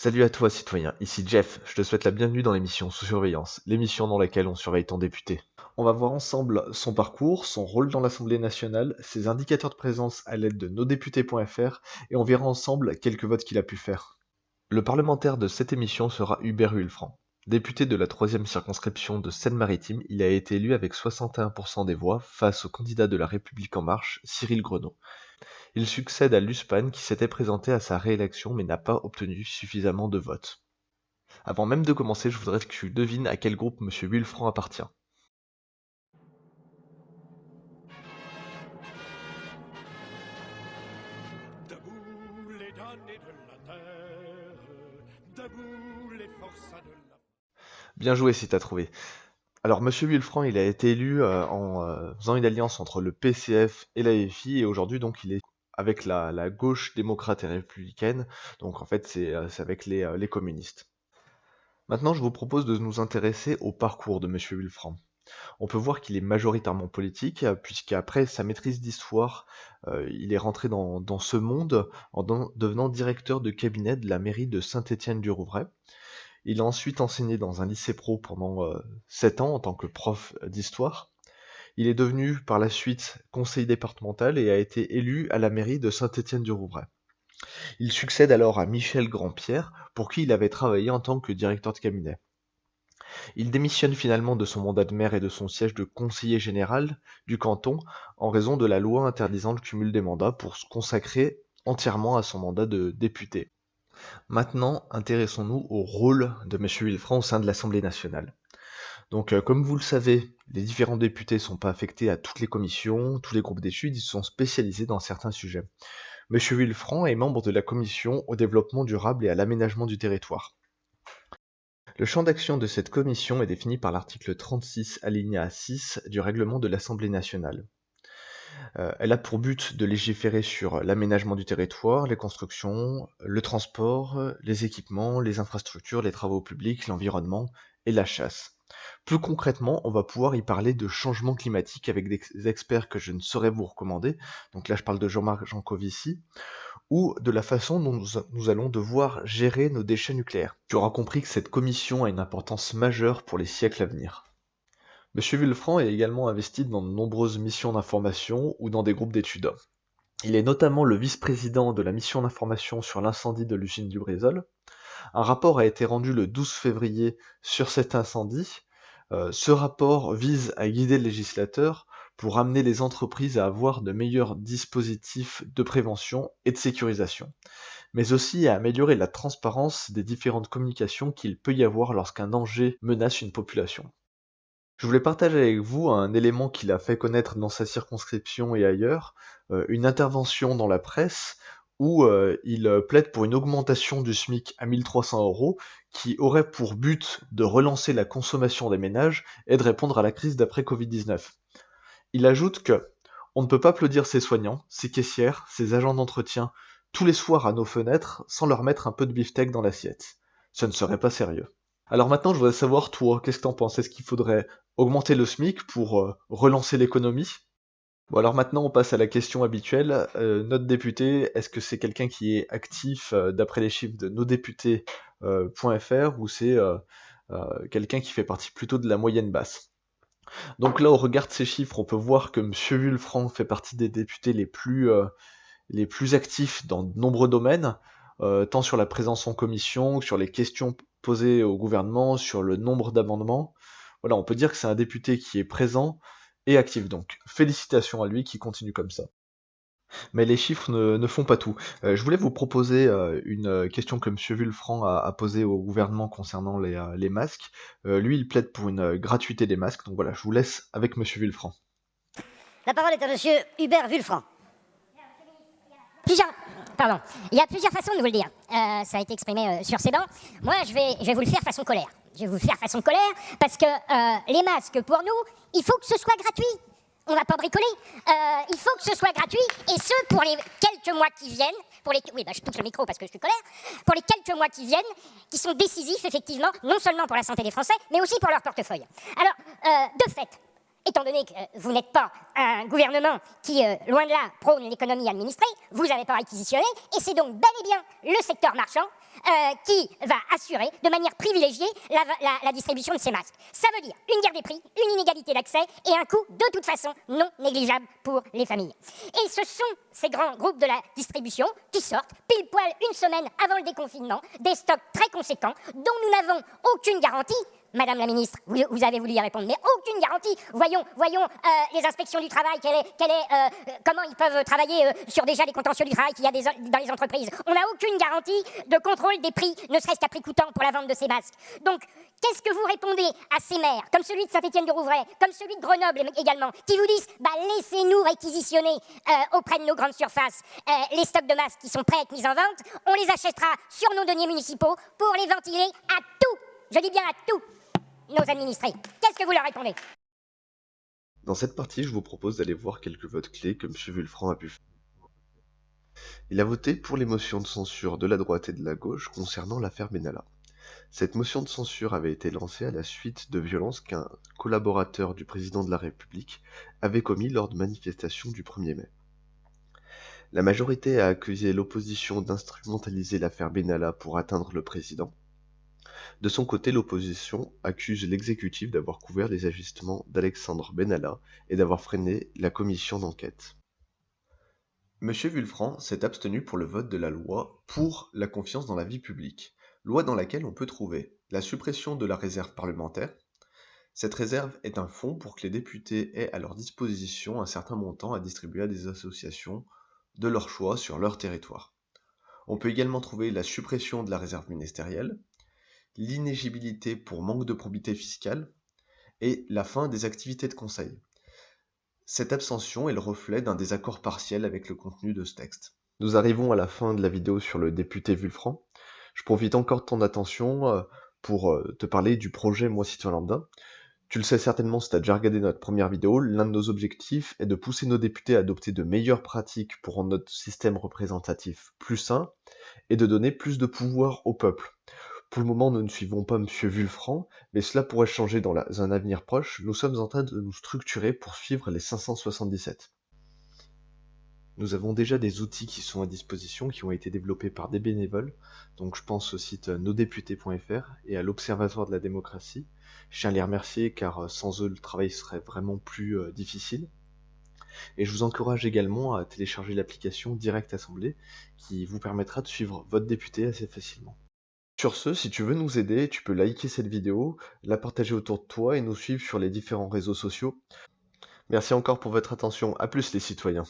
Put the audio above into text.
Salut à toi citoyen, ici Jeff, je te souhaite la bienvenue dans l'émission Sous surveillance, l'émission dans laquelle on surveille ton député. On va voir ensemble son parcours, son rôle dans l'Assemblée nationale, ses indicateurs de présence à l'aide de nosdéputés.fr et on verra ensemble quelques votes qu'il a pu faire. Le parlementaire de cette émission sera Hubert Huilfranc. Député de la 3e circonscription de Seine-Maritime, il a été élu avec 61% des voix face au candidat de La République En Marche, Cyril Greneau. Il succède à Luspan qui s'était présenté à sa réélection mais n'a pas obtenu suffisamment de votes. Avant même de commencer, je voudrais que tu devines à quel groupe M. Huilfranc appartient. Debout les damnés de la terre, debout les forçats de la... Bien joué si t'as trouvé. Alors M. Huilfranc, il a été élu en faisant une alliance entre le PCF et la FI et aujourd'hui donc il est avec la gauche démocrate et républicaine, donc en fait c'est avec les communistes. Maintenant je vous propose de nous intéresser au parcours de M. Huilfranc. On peut voir qu'il est majoritairement politique, puisqu'après sa maîtrise d'histoire, il est rentré dans ce monde en devenant directeur de cabinet de la mairie de Saint-Étienne-du-Rouvray. Il a ensuite enseigné dans un lycée pro pendant 7 ans en tant que prof d'histoire. Il est devenu par la suite conseiller départemental et a été élu à la mairie de Saint-Étienne-du-Rouvray. Il succède alors à Michel Grandpierre, pour qui il avait travaillé en tant que directeur de cabinet. Il démissionne finalement de son mandat de maire et de son siège de conseiller général du canton en raison de la loi interdisant le cumul des mandats pour se consacrer entièrement à son mandat de député. Maintenant, intéressons-nous au rôle de M. Huilfranc au sein de l'Assemblée nationale. Donc, comme vous le savez, les différents députés ne sont pas affectés à toutes les commissions, tous les groupes d'études, ils sont spécialisés dans certains sujets. M. Huilfranc est membre de la commission au développement durable et à l'aménagement du territoire. Le champ d'action de cette commission est défini par l'article 36 alinéa 6 du règlement de l'Assemblée nationale. Elle a pour but de légiférer sur l'aménagement du territoire, les constructions, le transport, les équipements, les infrastructures, les travaux publics, l'environnement et la chasse. Plus concrètement, on va pouvoir y parler de changement climatique avec des experts que je ne saurais vous recommander. Donc là, je parle de Jean-Marc Jancovici, ou de la façon dont nous allons devoir gérer nos déchets nucléaires. Tu auras compris que cette commission a une importance majeure pour les siècles à venir. M. Huilfranc est également investi dans de nombreuses missions d'information ou dans des groupes d'études. Il est notamment le vice-président de la mission d'information sur l'incendie de l'usine du Brésil. Un rapport a été rendu le 12 février sur cet incendie. Ce rapport vise à guider le législateur pour amener les entreprises à avoir de meilleurs dispositifs de prévention et de sécurisation, mais aussi à améliorer la transparence des différentes communications qu'il peut y avoir lorsqu'un danger menace une population. Je voulais partager avec vous un élément qu'il a fait connaître dans sa circonscription et ailleurs, une intervention dans la presse où il plaide pour une augmentation du SMIC à 1300 € qui aurait pour but de relancer la consommation des ménages et de répondre à la crise d'après Covid-19. Il ajoute que on ne peut pas applaudir ses soignants, ses caissières, ses agents d'entretien tous les soirs à nos fenêtres sans leur mettre un peu de beefsteak dans l'assiette. Ce ne serait pas sérieux. Alors maintenant, je voudrais savoir, toi, qu'est-ce que t'en penses? Est-ce qu'il faudrait augmenter le SMIC pour relancer l'économie? Bon, alors maintenant, on passe à la question habituelle. Notre député, est-ce que c'est quelqu'un qui est actif d'après les chiffres de nosdéputés.fr ou c'est quelqu'un qui fait partie plutôt de la moyenne basse? Donc là, au regard de ces chiffres, on peut voir que M. Huilfranc fait partie des députés les plus actifs dans de nombreux domaines, tant sur la présence en commission que sur les questions posées au gouvernement, sur le nombre d'amendements. Voilà, on peut dire que c'est un député qui est présent et actif, donc félicitations à lui qui continue comme ça. Mais les chiffres ne font pas tout. Je voulais vous proposer une question que M. Huilfranc a posée au gouvernement concernant les masques. Lui, il plaide pour une gratuité des masques, donc voilà, je vous laisse avec M. Huilfranc. La parole est à monsieur Hubert Huilfranc. Il y a plusieurs façons de vous le dire. Ça a été exprimé sur ces bancs. Moi, je vais vous le faire façon colère. Je vais vous le faire façon colère parce que les masques, pour nous, il faut que ce soit gratuit. On va pas bricoler. Il faut que ce soit gratuit et ce, pour les quelques mois qui viennent, je touche le micro parce que je suis colère, pour les quelques mois qui viennent, qui sont décisifs, effectivement, non seulement pour la santé des Français, mais aussi pour leur portefeuille. Alors, de fait, étant donné que vous n'êtes pas un gouvernement qui, loin de là, prône l'économie administrée, vous n'avez pas réquisitionné, et c'est donc bel et bien le secteur marchand, qui va assurer de manière privilégiée la distribution de ces masques. Ça veut dire une guerre des prix, une inégalité d'accès et un coût de toute façon non négligeable pour les familles. Et ce sont ces grands groupes de la distribution qui sortent pile poil une semaine avant le déconfinement des stocks très conséquents dont nous n'avons aucune garantie. Madame la ministre, vous avez voulu y répondre, mais aucune garantie. Voyons les inspections du travail, comment ils peuvent travailler sur déjà les contentieux du travail qu'il y a dans les entreprises. On n'a aucune garantie de contrôle des prix, ne serait-ce qu'à prix coûtant pour la vente de ces masques. Donc, qu'est-ce que vous répondez à ces maires, comme celui de Saint-Étienne-de-Rouvray, comme celui de Grenoble également, qui vous disent laissez-nous réquisitionner auprès de nos grandes surfaces les stocks de masques qui sont prêts à être mis en vente, on les achètera sur nos deniers municipaux pour les ventiler à tout, je dis bien à tout, nos administrés. Qu'est-ce que vous leur répondez? Dans cette partie, je vous propose d'aller voir quelques votes clés que M. Vulfranc a pu faire. Il a voté pour les motions de censure de la droite et de la gauche concernant l'affaire Benalla. Cette motion de censure avait été lancée à la suite de violences qu'un collaborateur du président de la République avait commis lors de manifestations du 1er mai. La majorité a accusé l'opposition d'instrumentaliser l'affaire Benalla pour atteindre le président. De son côté, l'opposition accuse l'exécutif d'avoir couvert les agissements d'Alexandre Benalla et d'avoir freiné la commission d'enquête. M. Vulfranc s'est abstenu pour le vote de la loi pour la confiance dans la vie publique, loi dans laquelle on peut trouver la suppression de la réserve parlementaire. Cette réserve est un fonds pour que les députés aient à leur disposition un certain montant à distribuer à des associations de leur choix sur leur territoire. On peut également trouver la suppression de la réserve ministérielle, l'inéligibilité pour manque de probité fiscale et la fin des activités de conseil. Cette abstention est le reflet d'un désaccord partiel avec le contenu de ce texte. Nous arrivons à la fin de la vidéo sur le député Vulfranc. Je profite encore de ton attention pour te parler du projet Moi Citoyen Lambda. Tu le sais certainement si tu as déjà regardé notre première vidéo, l'un de nos objectifs est de pousser nos députés à adopter de meilleures pratiques pour rendre notre système représentatif plus sain et de donner plus de pouvoir au peuple. Pour le moment, nous ne suivons pas M. Vulfranc, mais cela pourrait changer dans un avenir proche. Nous sommes en train de nous structurer pour suivre les 577. Nous avons déjà des outils qui sont à disposition, qui ont été développés par des bénévoles. Donc je pense au site nosdéputés.fr et à l'Observatoire de la démocratie. Je tiens à les remercier car sans eux, le travail serait vraiment plus difficile. Et je vous encourage également à télécharger l'application Direct Assemblée qui vous permettra de suivre votre député assez facilement. Sur ce, si tu veux nous aider, tu peux liker cette vidéo, la partager autour de toi et nous suivre sur les différents réseaux sociaux. Merci encore pour votre attention, à plus les citoyens.